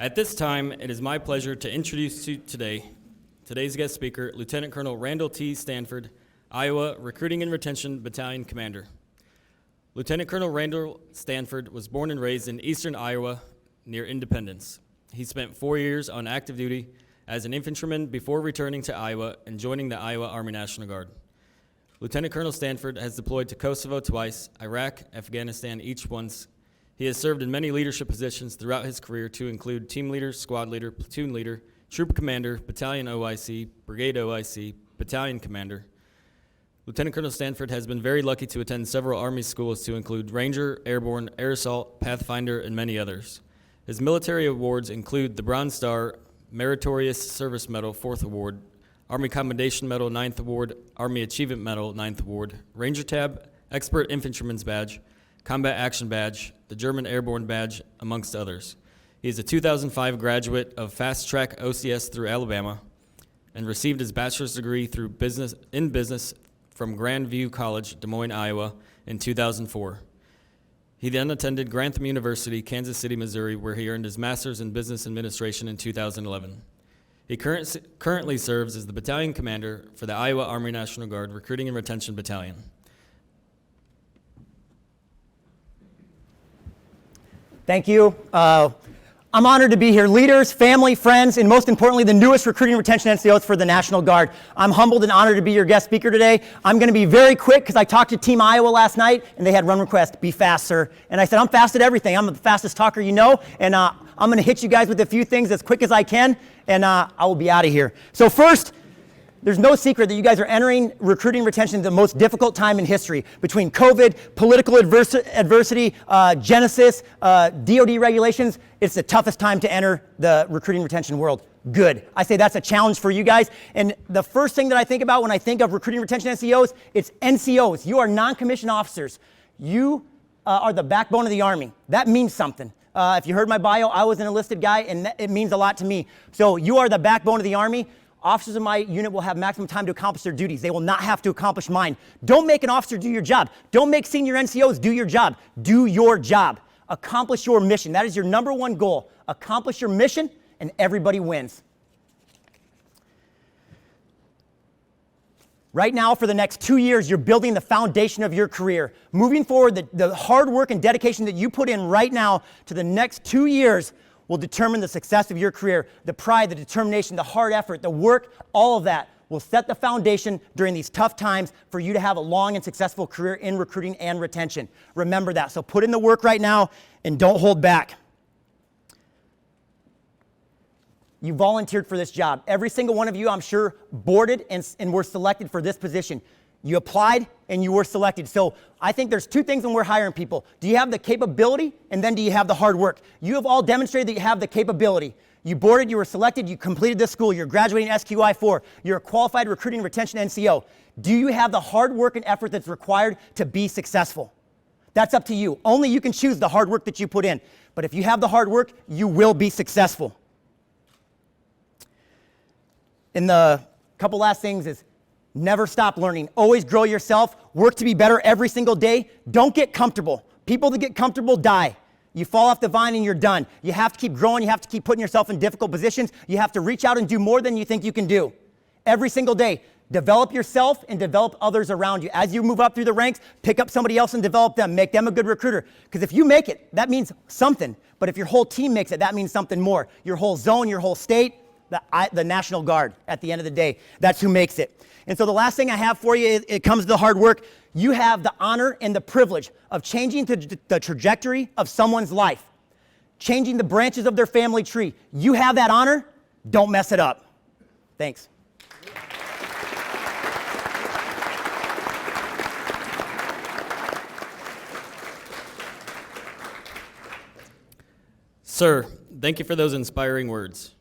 At this time, it is my pleasure to introduce to today's guest speaker, Lieutenant Colonel Randall T. Stanford, Iowa Recruiting and Retention Battalion Commander. Lieutenant Colonel Randall Stanford was born and raised in eastern Iowa near Independence. He spent 4 years on active duty as an infantryman before returning to Iowa and joining the Iowa Army National Guard. Lieutenant Colonel Stanford has deployed to Kosovo twice, Iraq, Afghanistan each once. He has served in many leadership positions throughout his career to include team leader, squad leader, platoon leader, troop commander, battalion OIC, brigade OIC, battalion commander. Lieutenant Colonel Stanford has been very lucky to attend several Army schools to include Ranger, Airborne, Air Assault, Pathfinder, and many others. His military awards include the Bronze Star, Meritorious Service Medal, 4th Award, Army Commendation Medal, 9th Award, Army Achievement Medal, 9th Award, Ranger Tab, Expert Infantryman's Badge, Combat Action Badge, the German Airborne Badge, amongst others. He is a 2005 graduate of Fast Track OCS through Alabama and received his bachelor's degree through business from Grand View College, Des Moines, Iowa, in 2004. He then attended Grantham University, Kansas City, Missouri, where he earned his master's in business administration in 2011. He currently serves as the battalion commander for the Iowa Army National Guard Recruiting and Retention Battalion. Thank you. I'm honored to be here. Leaders, family, friends, and most importantly, the newest recruiting and retention NCOs for the National Guard. I'm humbled and honored to be your guest speaker today. I'm going to be very quick because I talked to Team Iowa last night, and they had run request, be fast, sir. And I said, I'm fast at everything. I'm the fastest talker you know, and I'm going to hit you guys with a few things as quick as I can, and I will be out of here. So first, there's no secret that you guys are entering recruiting and retention the most difficult time in history. Between COVID, political adversity, Genesis, DOD regulations, it's the toughest time to enter the recruiting and retention world. Good. I say that's a challenge for you guys. And the first thing that I think about when I think of recruiting and retention NCOs, it's NCOs. You are non-commissioned officers. You are the backbone of the Army. That means something. If you heard my bio, I was an enlisted guy, and it means a lot to me. So you are the backbone of the Army. Officers in my unit will have maximum time to accomplish their duties. They will not have to accomplish mine. Don't make an officer do your job. Don't make senior NCOs do your job. Do your job. Accomplish your mission. That is your number one goal. Accomplish your mission, and everybody wins. Right now, for the next 2 years, you're building the foundation of your career. Moving forward, the hard work and dedication that you put in right now to the next 2 years will determine the success of your career. The pride, the determination, the hard effort, the work, all of that will set the foundation during these tough times for you to have a long and successful career in recruiting and retention. Remember that. So put in the work right now and don't hold back. You volunteered for this job. Every single one of you, I'm sure, boarded and were selected for this position. You applied and you were selected. So I think there's two things when we're hiring people. Do you have the capability, and then do you have the hard work? You have all demonstrated that you have the capability. You boarded, you were selected, you completed this school, you're graduating SQI4, you're a qualified recruiting and retention NCO. Do you have the hard work and effort that's required to be successful? That's up to you. Only you can choose the hard work that you put in. But if you have the hard work, you will be successful. And the couple last things is, never stop learning. Always grow yourself. Work to be better every single day. Don't get comfortable. People that get comfortable die. You fall off the vine and you're done. You have to keep growing. You have to keep putting yourself in difficult positions. You have to reach out and do more than you think you can do. Every single day. Develop yourself and develop others around you. As you move up through the ranks, pick up somebody else and develop them. Make them a good recruiter. Because if you make it, that means something. But if your whole team makes it, that means something more. Your whole zone, your whole state, the National Guard, at the end of the day, that's who makes it. And so the last thing I have for you, it comes to the hard work. You have the honor and the privilege of changing the trajectory of someone's life, changing the branches of their family tree. You have that honor. Don't mess it up. Thanks. Sir, thank you for those inspiring words.